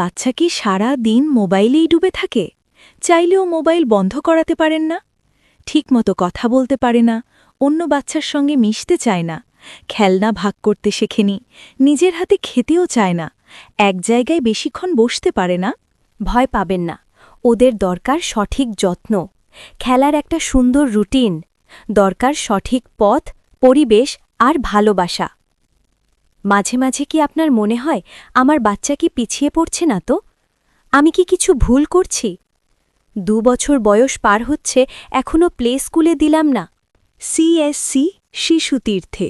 বাচ্চা কি সারা দিন মোবাইলেই ডুবে থাকে? চাইলেও মোবাইল বন্ধ করাতে পারেন না? ঠিকমতো কথা বলতে পারে না, অন্য বাচ্চার সঙ্গে মিশতে চায় না, খেলনা ভাগ করতে শেখেনি, নিজের হাতে খেতেও চায় না, এক জায়গায় বেশিক্ষণ বসতে পারে না? ভয় পাবেন না, ওদের দরকার সঠিক যত্ন, খেলার একটা সুন্দর রুটিন, দরকার সঠিক পথ, পরিবেশ আর ভালোবাসা। মাঝে মাঝে কি আপনার মনে হয় আমার বাচ্চা কি পিছিয়ে পড়ছে না তো? আমি কি কিছু ভুল করছি? 2 বছর বয়স পার হচ্ছে, এখনো প্লে স্কুলে দিলাম না। সিএসসি শিশু তীর্থে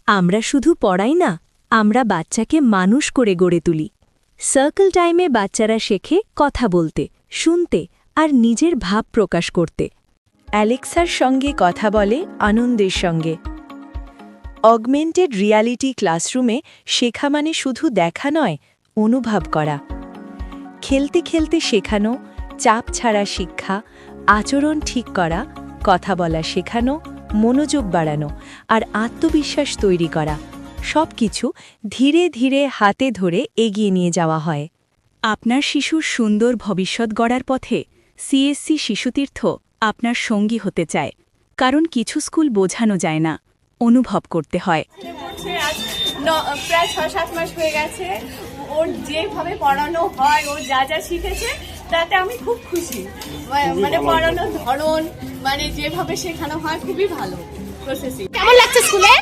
আমরা শুধু পড়াই না, আমরা বাচ্চাকে মানুষ করে গড়ে তুলি। সার্কেল টাইমে বাচ্চারা শেখে কথা বলতে, শুনতে আর নিজের ভাব প্রকাশ করতে। অ্যালেক্সার সঙ্গে কথা বলে আনন্দের সঙ্গে। অগমেন্টেড রিয়ালিটি ক্লাসরুমে শেখা মানে শুধু দেখা নয়, অনুভব করা। খেলতে খেলতে শেখানো, চাপ ছাড়া শিক্ষা, আচরণ ঠিক করা, কথা বলা শেখানো, মনোযোগ বাড়ানো আর আত্মবিশ্বাস তৈরি করা, সবকিছু ধীরে ধীরে হাতে ধরে এগিয়ে নিয়ে যাওয়া হয়। আপনার শিশুর সুন্দর ভবিষ্যৎ গড়ার পথে সিএসসি শিশুতীর্থ আপনার সঙ্গী হতে চায়। কারণ কিছু স্কুল বোঝানো যায় না, অনুভব করতে হয়। প্রায় 6-7 মাস হয়ে গেছে। ওর যেভাবে পড়ানো হয়, ও যা যা শিখেছে তাতে আমি খুব খুশি। মানে পড়ানোর ধরন, মানে যেভাবে শেখানো হয় খুবই ভালো প্রসেসিং। কেমন লাগছে স্কুলে?